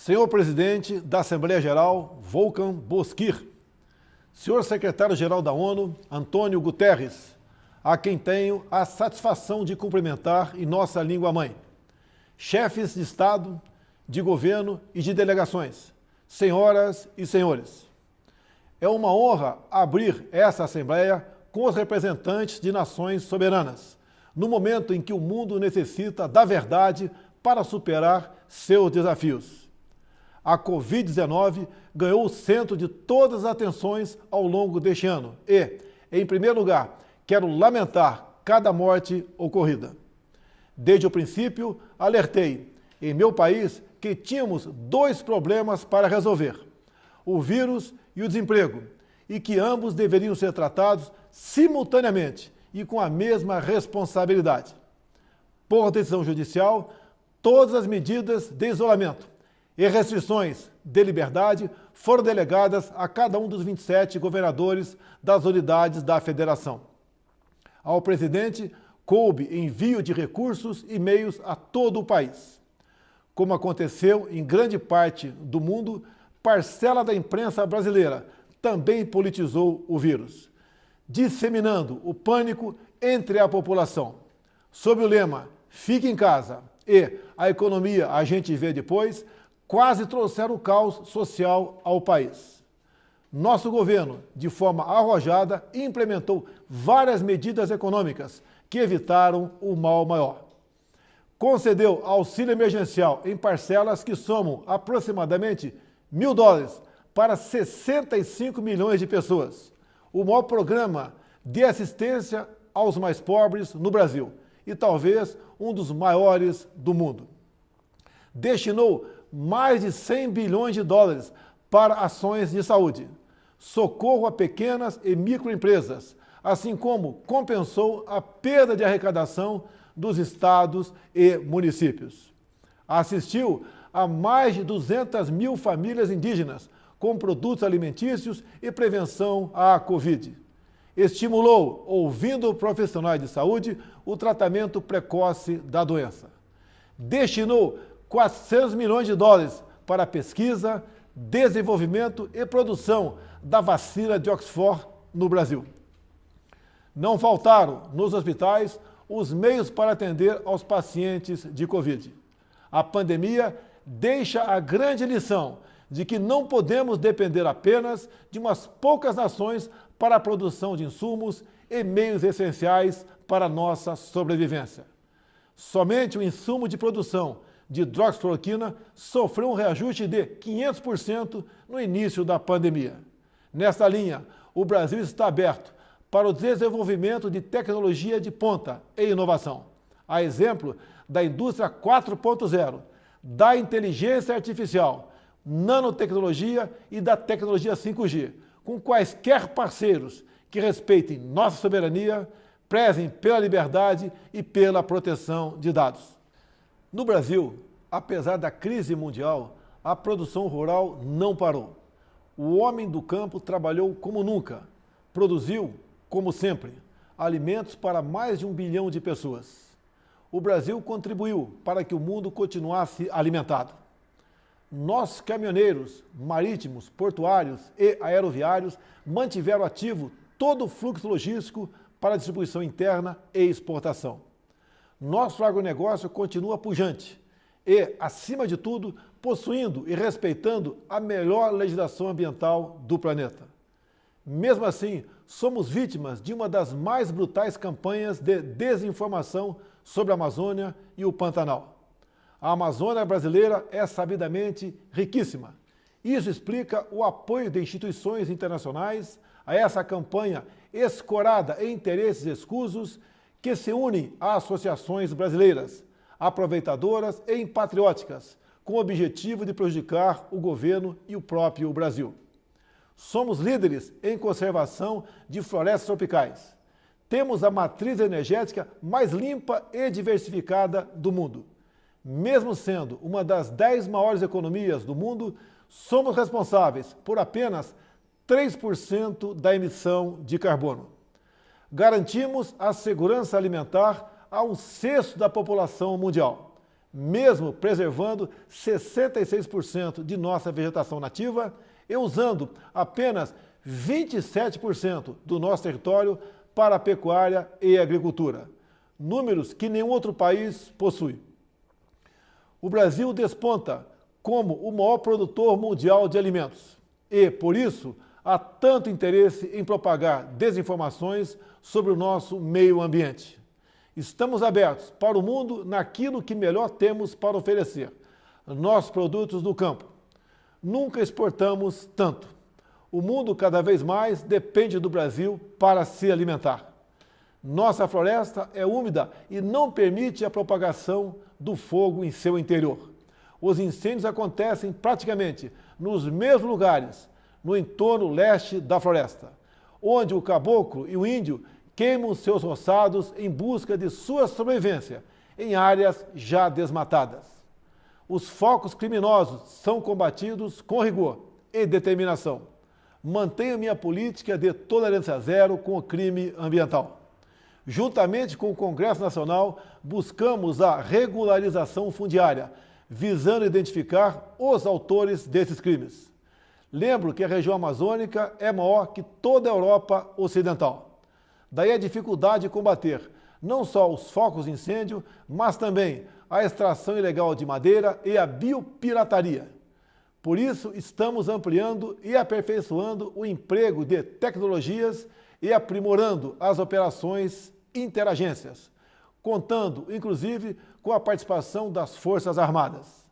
Senhor Presidente da Assembleia Geral, Volkan Bozkır, Senhor Secretário-Geral da ONU, Antônio Guterres, a quem tenho a satisfação de cumprimentar em nossa língua-mãe, chefes de Estado, de governo e de delegações, senhoras e senhores. É uma honra abrir essa Assembleia com os representantes de nações soberanas, no momento em que o mundo necessita da verdade para superar seus desafios. A Covid-19 ganhou o centro de todas as atenções ao longo deste ano e, em primeiro lugar, quero lamentar cada morte ocorrida. Desde o princípio, alertei, em meu país, que tínhamos dois problemas para resolver: o vírus e o desemprego, e que ambos deveriam ser tratados simultaneamente e com a mesma responsabilidade. Por decisão judicial, todas as medidas de isolamento e restrições de liberdade foram delegadas a cada um dos 27 governadores das unidades da federação. Ao presidente, coube envio de recursos e meios a todo o país. Como aconteceu em grande parte do mundo, parcela da imprensa brasileira também politizou o vírus, disseminando o pânico entre a população. Sob o lema "Fique em casa" e "A economia a gente vê depois", quase trouxeram o caos social ao país. Nosso governo, de forma arrojada, implementou várias medidas econômicas que evitaram o mal maior. Concedeu auxílio emergencial em parcelas que somam aproximadamente $1.000 para 65 milhões de pessoas, o maior programa de assistência aos mais pobres no Brasil e talvez um dos maiores do mundo. Destinou mais de $100 bilhões para ações de saúde, socorro a pequenas e microempresas, assim como compensou a perda de arrecadação dos estados e municípios. Assistiu a mais de 200 mil famílias indígenas com produtos alimentícios e prevenção à Covid. Estimulou, ouvindo profissionais de saúde, o tratamento precoce da doença. Destinou $400 milhões para pesquisa, desenvolvimento e produção da vacina de Oxford no Brasil. Não faltaram, nos hospitais, os meios para atender aos pacientes de Covid. A pandemia deixa a grande lição de que não podemos depender apenas de umas poucas nações para a produção de insumos e meios essenciais para a nossa sobrevivência. Somente o insumo de produção de hidroxicloroquina sofreu um reajuste de 500% no início da pandemia. Nesta linha, o Brasil está aberto para o desenvolvimento de tecnologia de ponta e inovação, a exemplo da indústria 4.0, da inteligência artificial, nanotecnologia e da tecnologia 5G, com quaisquer parceiros que respeitem nossa soberania, prezem pela liberdade e pela proteção de dados. No Brasil, apesar da crise mundial, a produção rural não parou. O homem do campo trabalhou como nunca, produziu, como sempre, alimentos para mais de 1 bilhão de pessoas. O Brasil contribuiu para que o mundo continuasse alimentado. Nossos caminhoneiros, marítimos, portuários e aeroviários mantiveram ativo todo o fluxo logístico para distribuição interna e exportação. Nosso agronegócio continua pujante e, acima de tudo, possuindo e respeitando a melhor legislação ambiental do planeta. Mesmo assim, somos vítimas de uma das mais brutais campanhas de desinformação sobre a Amazônia e o Pantanal. A Amazônia brasileira é sabidamente riquíssima. Isso explica o apoio de instituições internacionais a essa campanha escorada em interesses escusos que se unem a associações brasileiras, aproveitadoras e impatrióticas, com o objetivo de prejudicar o governo e o próprio Brasil. Somos líderes em conservação de florestas tropicais. Temos a matriz energética mais limpa e diversificada do mundo. Mesmo sendo uma das 10 maiores economias do mundo, somos responsáveis por apenas 3% da emissão de carbono. Garantimos a segurança alimentar a 1/6 da população mundial. mesmo preservando 66% de nossa vegetação nativa e usando apenas 27% do nosso território para a pecuária e agricultura, números que nenhum outro país possui. O Brasil desponta como o maior produtor mundial de alimentos e, por isso, há tanto interesse em propagar desinformações sobre o nosso meio ambiente. Estamos abertos para o mundo naquilo que melhor temos para oferecer, nossos produtos do campo. Nunca exportamos tanto. O mundo cada vez mais depende do Brasil para se alimentar. Nossa floresta é úmida e não permite a propagação do fogo em seu interior. Os incêndios acontecem praticamente nos mesmos lugares, no entorno leste da floresta, onde o caboclo e o índio queimam seus roçados em busca de sua sobrevivência em áreas já desmatadas. Os focos criminosos são combatidos com rigor e determinação. Mantenho minha política de tolerância zero com o crime ambiental. Juntamente com o Congresso Nacional, buscamos a regularização fundiária, visando identificar os autores desses crimes. Lembro que a região amazônica é maior que toda a Europa Ocidental. Daí a dificuldade de combater não só os focos de incêndio, mas também a extração ilegal de madeira e a biopirataria. Por isso, estamos ampliando e aperfeiçoando o emprego de tecnologias e aprimorando as operações interagências, contando, inclusive, com a participação das Forças Armadas.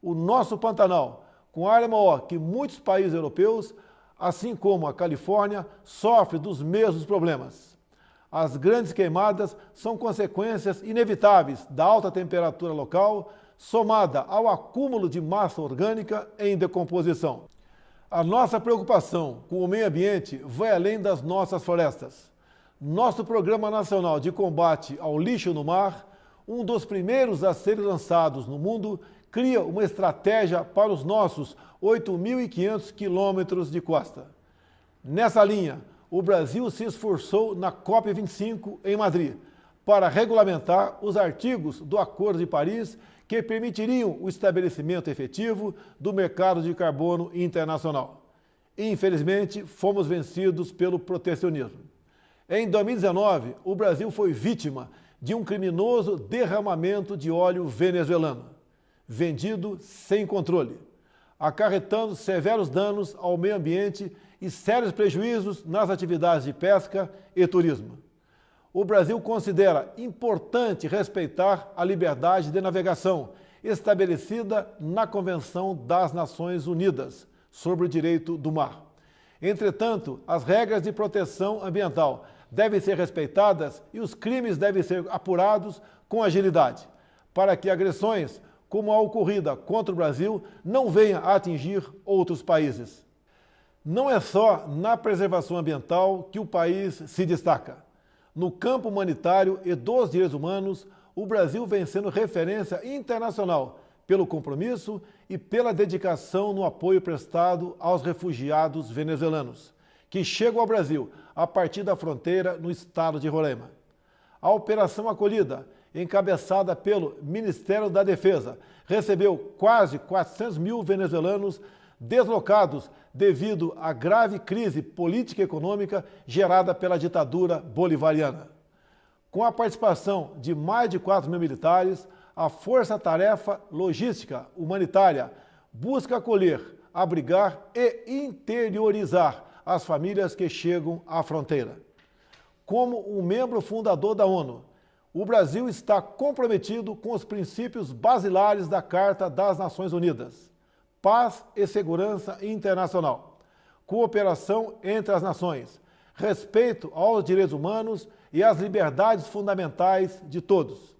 O nosso Pantanal, com área maior que muitos países europeus, assim como a Califórnia, sofre dos mesmos problemas. As grandes queimadas são consequências inevitáveis da alta temperatura local, somada ao acúmulo de massa orgânica em decomposição. A nossa preocupação com o meio ambiente vai além das nossas florestas. Nosso Programa Nacional de Combate ao Lixo no Mar, um dos primeiros a serem lançados no mundo, cria uma estratégia para os nossos 8.500 quilômetros de costa. Nessa linha, o Brasil se esforçou na COP25 em Madrid para regulamentar os artigos do Acordo de Paris que permitiriam o estabelecimento efetivo do mercado de carbono internacional. Infelizmente, fomos vencidos pelo protecionismo. Em 2019, o Brasil foi vítima de um criminoso derramamento de óleo venezuelano, vendido sem controle, acarretando severos danos ao meio ambiente e sérios prejuízos nas atividades de pesca e turismo. O Brasil considera importante respeitar a liberdade de navegação estabelecida na Convenção das Nações Unidas sobre o Direito do Mar. Entretanto, as regras de proteção ambiental devem ser respeitadas e os crimes devem ser apurados com agilidade, para que agressões como a ocorrida contra o Brasil não venham a atingir outros países. Não é só na preservação ambiental que o país se destaca. No campo humanitário e dos direitos humanos, o Brasil vem sendo referência internacional pelo compromisso e pela dedicação no apoio prestado aos refugiados venezuelanos, que chegam ao Brasil a partir da fronteira no estado de Roraima. A Operação Acolhida, encabeçada pelo Ministério da Defesa, recebeu quase 400 mil venezuelanos deslocados devido à grave crise política e econômica gerada pela ditadura bolivariana. Com a participação de mais de 4 mil militares, a Força-Tarefa Logística Humanitária busca acolher, abrigar e interiorizar as famílias que chegam à fronteira. Como um membro fundador da ONU, o Brasil está comprometido com os princípios basilares da Carta das Nações Unidas: paz e segurança internacional, cooperação entre as nações, respeito aos direitos humanos e às liberdades fundamentais de todos.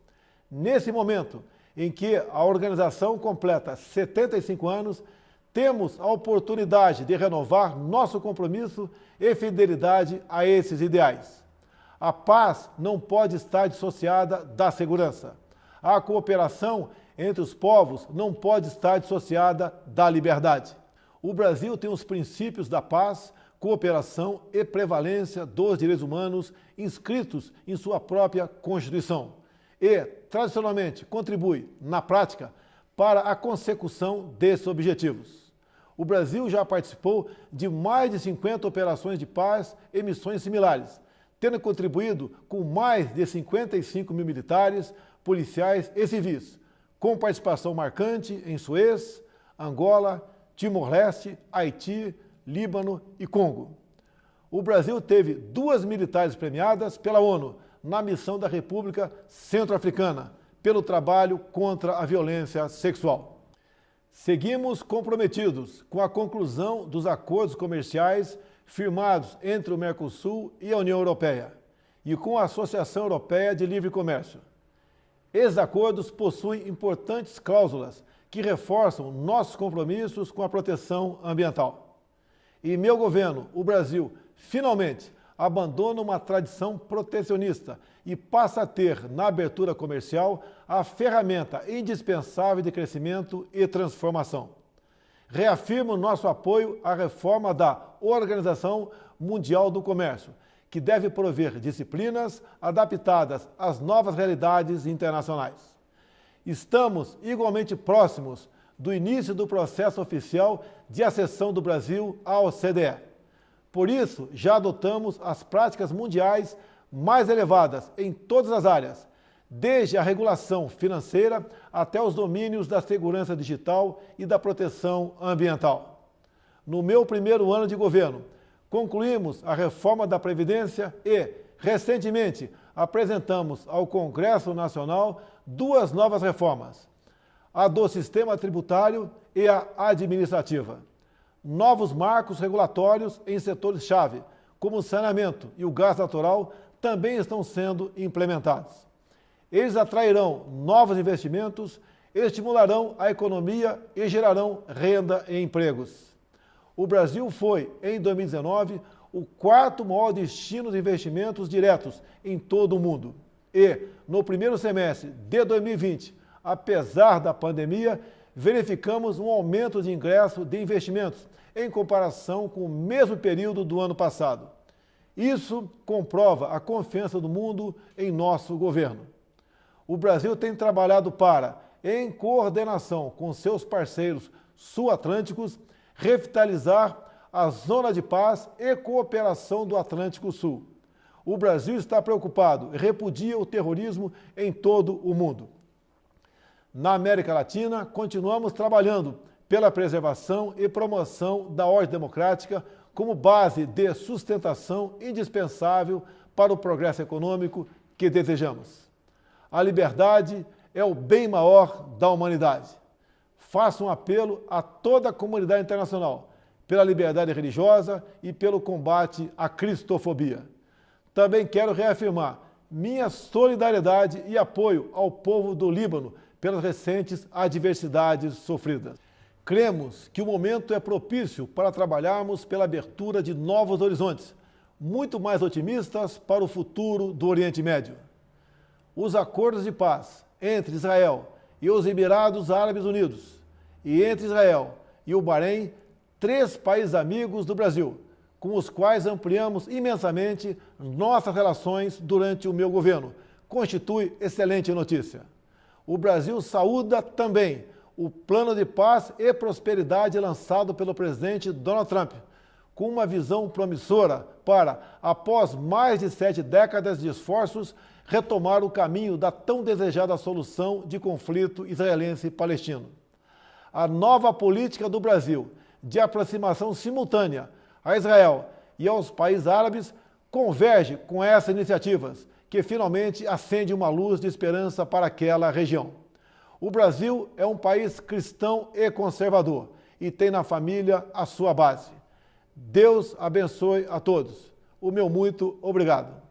Nesse momento em que a organização completa 75 anos, temos a oportunidade de renovar nosso compromisso e fidelidade a esses ideais. A paz não pode estar dissociada da segurança. A cooperação entre os povos não pode estar dissociada da liberdade. O Brasil tem os princípios da paz, cooperação e prevalência dos direitos humanos inscritos em sua própria Constituição. e, tradicionalmente, contribui, na prática, para a consecução desses objetivos. O Brasil já participou de mais de 50 operações de paz e missões similares, tendo contribuído com mais de 55 mil militares, policiais e civis, com participação marcante em Suez, Angola, Timor-Leste, Haiti, Líbano e Congo. O Brasil teve 2 militares premiadas pela ONU na missão da República Centro-Africana, pelo trabalho contra a violência sexual. Seguimos comprometidos com a conclusão dos acordos comerciais firmados entre o Mercosul e a União Europeia e com a Associação Europeia de Livre Comércio. Esses acordos possuem importantes cláusulas que reforçam nossos compromissos com a proteção ambiental. E meu governo, o Brasil, finalmente abandona uma tradição protecionista e passa a ter, na abertura comercial, a ferramenta indispensável de crescimento e transformação. Reafirmo nosso apoio à reforma da Organização Mundial do Comércio, que deve prover disciplinas adaptadas às novas realidades internacionais. Estamos igualmente próximos do início do processo oficial de acessão do Brasil à OCDE. Por isso, já adotamos as práticas mundiais mais elevadas em todas as áreas, desde a regulação financeira até os domínios da segurança digital e da proteção ambiental. No meu primeiro ano de governo, concluímos a reforma da Previdência e, recentemente, apresentamos ao Congresso Nacional 2 novas reformas, a do sistema tributário e a administrativa. Novos marcos regulatórios em setores-chave, como o saneamento e o gás natural, também estão sendo implementados. Eles atrairão novos investimentos, estimularão a economia e gerarão renda e empregos. O Brasil foi, em 2019, o 4º maior destino de investimentos diretos em todo o mundo. E, no primeiro semestre de 2020, apesar da pandemia, verificamos um aumento de ingresso de investimentos em comparação com o mesmo período do ano passado. Isso comprova a confiança do mundo em nosso governo. O Brasil tem trabalhado para, em coordenação com seus parceiros sul-atlânticos, revitalizar a zona de paz e cooperação do Atlântico Sul. O Brasil está preocupado e repudia o terrorismo em todo o mundo. Na América Latina, continuamos trabalhando pela preservação e promoção da ordem democrática como base de sustentação indispensável para o progresso econômico que desejamos. A liberdade é o bem maior da humanidade. Faço um apelo a toda a comunidade internacional pela liberdade religiosa e pelo combate à cristofobia. Também quero reafirmar minha solidariedade e apoio ao povo do Líbano pelas recentes adversidades sofridas. Cremos que o momento é propício para trabalharmos pela abertura de novos horizontes, muito mais otimistas para o futuro do Oriente Médio. Os acordos de paz entre Israel e os Emirados Árabes Unidos e entre Israel e o Bahrein, 3 países amigos do Brasil, com os quais ampliamos imensamente nossas relações durante o meu governo, constitui excelente notícia. O Brasil saúda também o plano de paz e prosperidade lançado pelo presidente Donald Trump, com uma visão promissora para, após mais de 7 décadas de esforços, retomar o caminho da tão desejada solução de conflito israelense-palestino. A nova política do Brasil de aproximação simultânea a Israel e aos países árabes converge com essas iniciativas, que finalmente acende uma luz de esperança para aquela região. O Brasil é um país cristão e conservador e tem na família a sua base. Deus abençoe a todos. O meu muito obrigado.